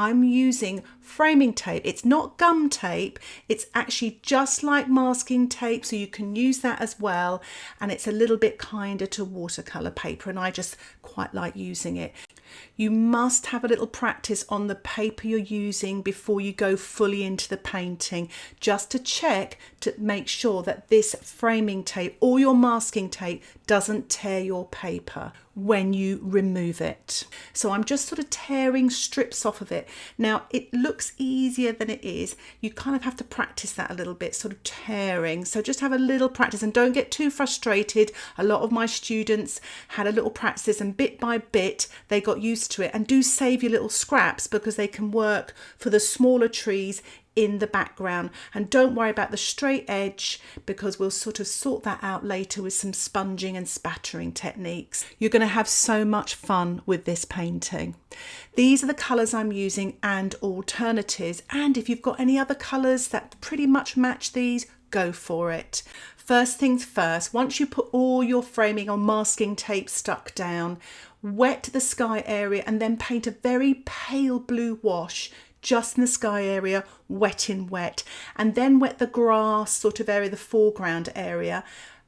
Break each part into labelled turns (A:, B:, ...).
A: I'm using framing tape. It's not gum tape, it's actually just like masking tape, so you can use that as well, and it's a little bit kinder to watercolour paper, and I just quite like using it. You must have a little practice on the paper you're using before you go fully into the painting, just to check to make sure that this framing tape or your masking tape doesn't tear your paper when you remove it. So I'm just sort of tearing strips off of it. Now it looks easier than it is. You kind of have to practice that a little bit, sort of tearing. So just have a little practice and don't get too frustrated. A lot of my students had a little practice and bit by bit they got used to it. And do save your little scraps because they can work for the smaller trees in the background. And don't worry about the straight edge because we'll sort of sort that out later with some sponging and spattering techniques. You're going to have so much fun with this painting. These are the colours I'm using and alternatives, and if you've got any other colours that pretty much match these, go for it. First things first, once you put all your framing or masking tape stuck down, wet the sky area and then paint a very pale blue wash just in the sky area, wet in wet, and then wet the grass sort of area, the foreground area,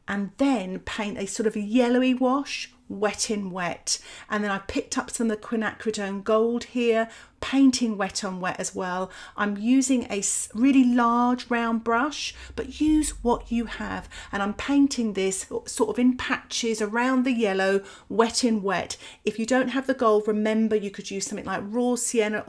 A: and then paint a sort of yellowy wash, wet in wet. And then I picked up some of the Quinacridone gold here, painting wet on wet as well. I'm using a really large round brush, but use what you have, and I'm painting this sort of in patches around the yellow, wet in wet. If you don't have the gold, remember you could use something like raw sienna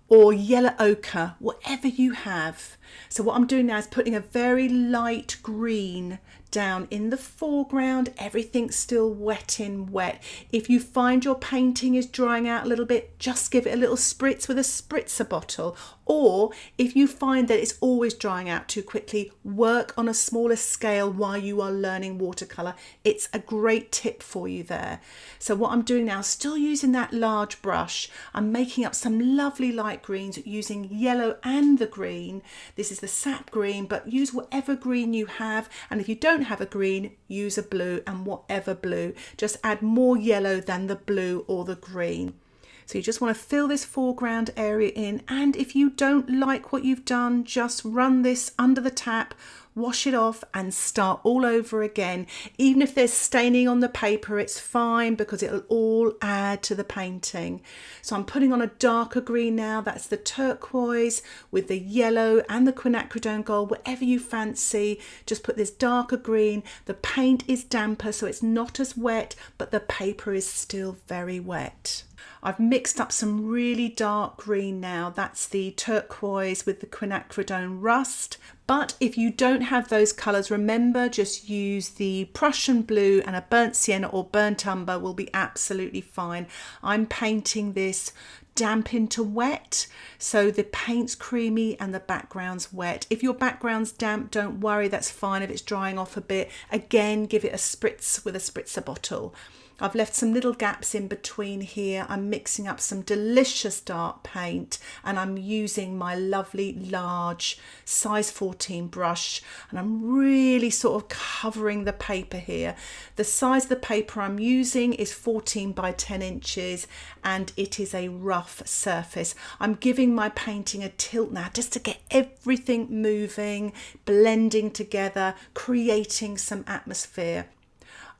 A: or yellow ochre, whatever you have. So what I'm doing now is putting a very light green down in the foreground. Everything's still wet in wet. If you find your painting is drying out a little bit, just give it a little spritz with a spritzer bottle. Or if you find that it's always drying out too quickly, work on a smaller scale while you are learning watercolour. It's a great tip for you there. So what I'm doing now, still using that large brush, I'm making up some lovely light greens using yellow and the green. This is the sap green, but use whatever green you have, and if you don't have a green, use a blue, and whatever blue, just add more yellow than the blue or the green. So you just want to fill this foreground area in, and if you don't like what you've done, just run this under the tap, wash it off and start all over again. Even if there's staining on the paper, it's fine because it'll all add to the painting. So I'm putting on a darker green now. That's the turquoise with the yellow and the Quinacridone gold, whatever you fancy. Just put this darker green. The paint is damper, so it's not as wet, but the paper is still very wet. I've mixed up some really dark green now. That's the turquoise with the Quinacridone rust. But if you don't have those colours, remember, just use the Prussian blue, and a burnt sienna or burnt umber will be absolutely fine. I'm painting this damp into wet, so the paint's creamy and the background's wet. If your background's damp, don't worry, that's fine. If it's drying off a bit, again, give it a spritz with a spritzer bottle. I've left some little gaps in between here. I'm mixing up some delicious dark paint, and I'm using my lovely large size 14 brush, and I'm really sort of covering the paper here. The size of the paper I'm using is 14 by 10 inches, and it is a rough surface. I'm giving my painting a tilt now just to get everything moving, blending together, creating some atmosphere.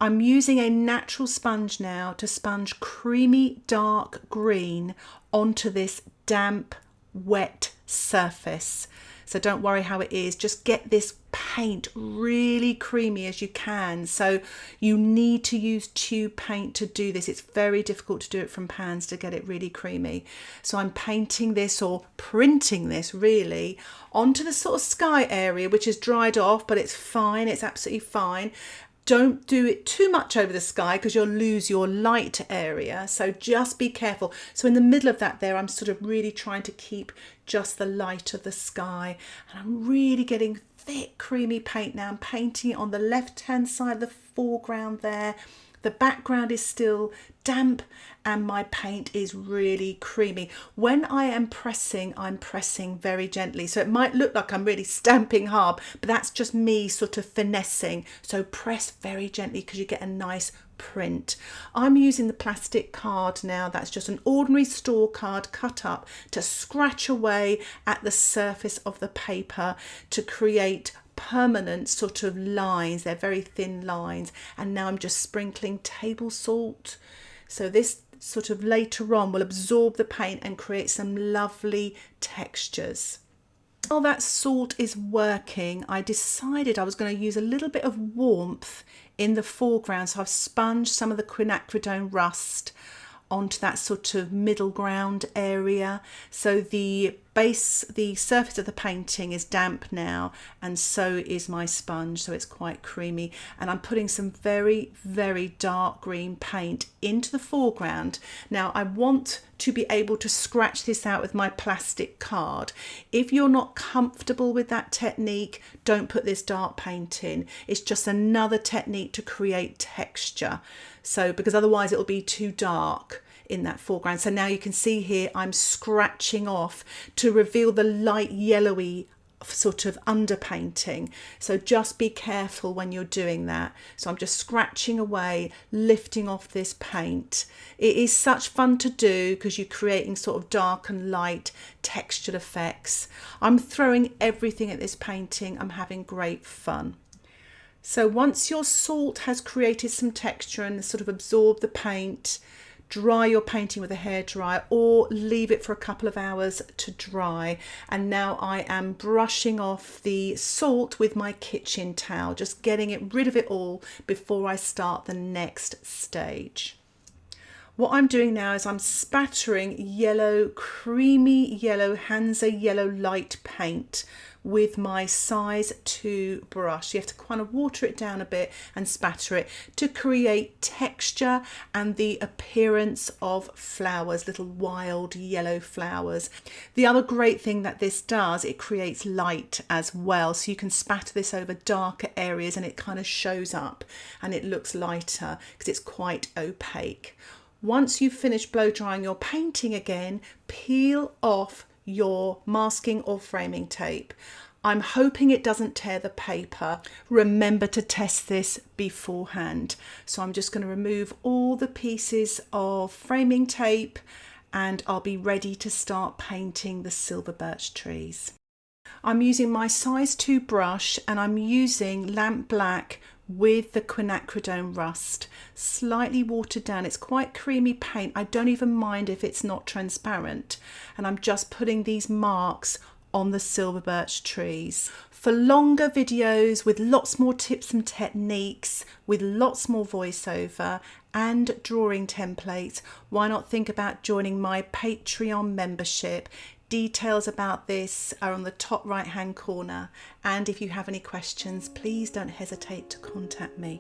A: I'm using a natural sponge now to sponge creamy dark green onto this damp, wet surface. So don't worry how it is, just get this paint really creamy as you can. So you need to use tube paint to do this. It's very difficult to do it from pans to get it really creamy. So I'm painting this, or printing this really, onto the sort of sky area, which is dried off, but it's fine, it's absolutely fine. Don't do it too much over the sky because you'll lose your light area. So just be careful. So in the middle of that there, I'm sort of really trying to keep just the light of the sky. And I'm really getting thick, creamy paint now. I'm painting it on the left-hand side of the foreground there. The background is still damp and my paint is really creamy. When I am pressing, I'm pressing very gently. So it might look like I'm really stamping hard, but that's just me sort of finessing. So press very gently because you get a nice print. I'm using the plastic card now, that's just an ordinary store card cut up, to scratch away at the surface of the paper to create permanent sort of lines. They're very thin lines, and now I'm just sprinkling table salt, so this sort of later on will absorb the paint and create some lovely textures. While that salt is working, I decided I was going to use a little bit of warmth in the foreground, so I've sponged some of the quinacridone rust onto that sort of middle ground area, so the surface of the painting is damp now, and so is my sponge, so it's quite creamy. And I'm putting some very, very dark green paint into the foreground. Now I want to be able to scratch this out with my plastic card. If you're not comfortable with that technique, don't put this dark paint in. It's just another technique to create texture, so because otherwise it'll be too dark in that foreground. So now you can see here I'm scratching off to reveal the light yellowy sort of underpainting, so just be careful when you're doing that. So I'm just scratching away, lifting off this paint. It is such fun to do because you're creating sort of dark and light textured effects. I'm throwing everything at this painting. I'm having great fun. So once your salt has created some texture and sort of absorbed the paint, dry your painting with a hairdryer or leave it for a couple of hours to dry. And now I am brushing off the salt with my kitchen towel, just getting rid of it all before I start the next stage. What I'm doing now is I'm spattering yellow, creamy yellow Hansa yellow light paint with my size 2 brush. You have to kind of water it down a bit and spatter it to create texture and the appearance of flowers, little wild yellow flowers. The other great thing that this does, it creates light as well, so you can spatter this over darker areas and it kind of shows up and it looks lighter because it's quite opaque. Once you've finished blow drying your painting again, peel off your masking or framing tape. I'm hoping it doesn't tear the paper. Remember to test this beforehand. So I'm just going to remove all the pieces of framing tape and I'll be ready to start painting the silver birch trees. I'm using my size 2 brush and I'm using lamp black with the quinacridone rust, slightly watered down. It's quite creamy paint. I don't even mind if it's not transparent, and I'm just putting these marks on the silver birch trees. For longer videos with lots more tips and techniques, with lots more voiceover and drawing templates, why not think about joining my Patreon membership? Details about this are on the top right hand corner, and if you have any questions, please don't hesitate to contact me.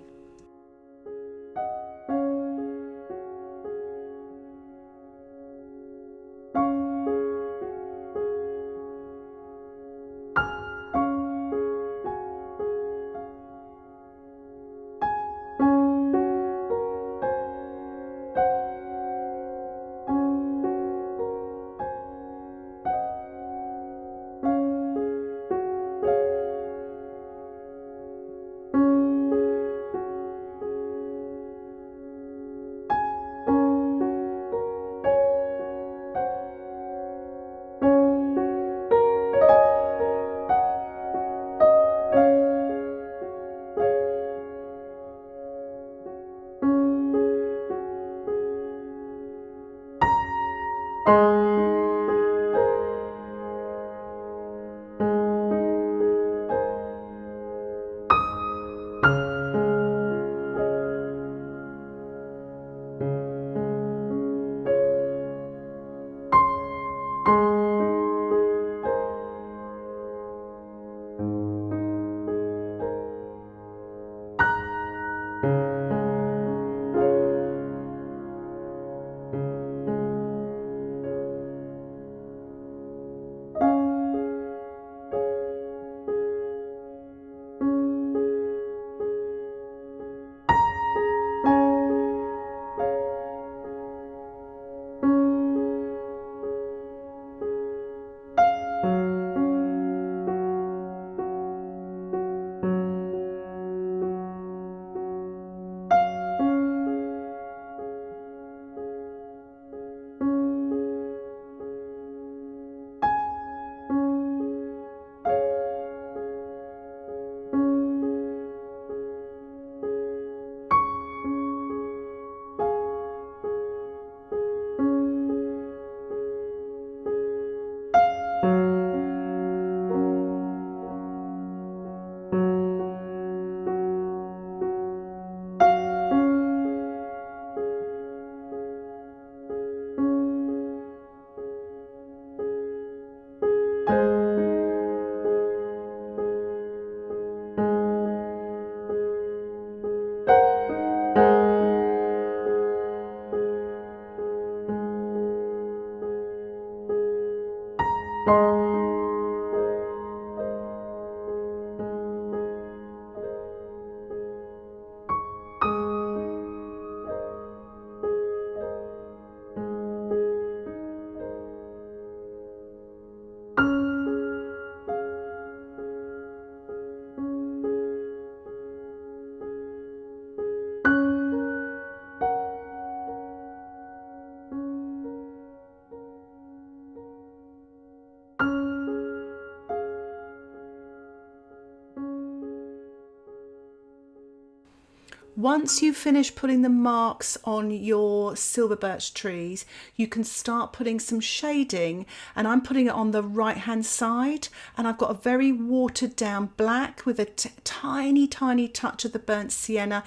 A: Once you finish putting the marks on your silver birch trees, you can start putting some shading, and I'm putting it on the right hand side, and I've got a very watered down black with a tiny touch of the burnt sienna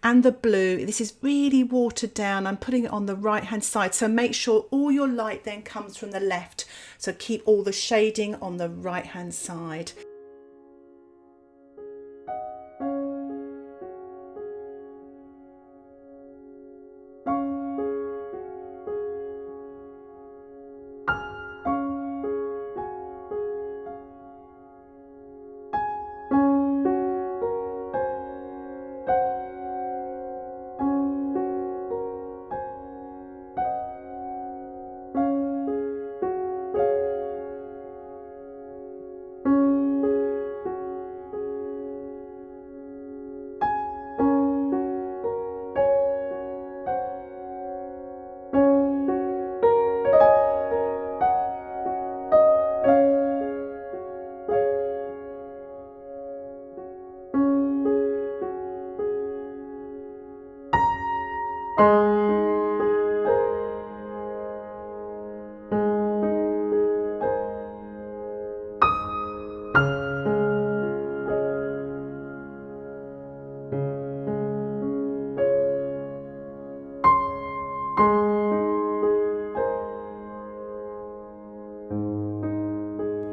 A: and the blue. This is really watered down. I'm putting it on the right hand side, so make sure all your light then comes from the left, so keep all the shading on the right hand side.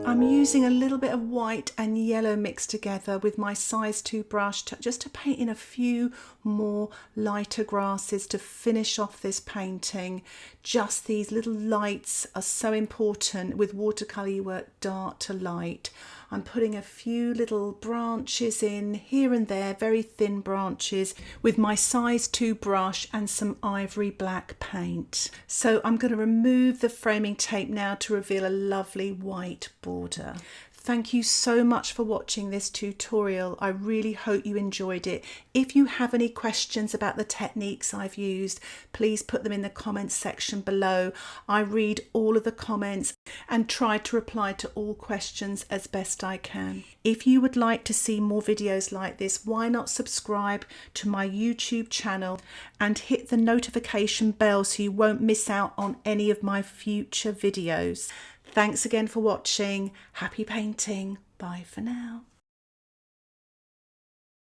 A: I'm using a little bit of white and yellow mixed together with my size 2 brush just to paint in a few more lighter grasses to finish off this painting. Just these little lights are so important. With watercolour you work dark to light. I'm putting a few little branches in here and there, very thin branches, with my size 2 brush and some ivory black paint. So I'm going to remove the framing tape now to reveal a lovely white border. Thank you so much for watching this tutorial. I really hope you enjoyed it. If you have any questions about the techniques I've used, please put them in the comments section below. I read all of the comments and try to reply to all questions as best I can. If you would like to see more videos like this, why not subscribe to my YouTube channel and hit the notification bell so you won't miss out on any of my future videos. Thanks again for watching. Happy painting. Bye for now.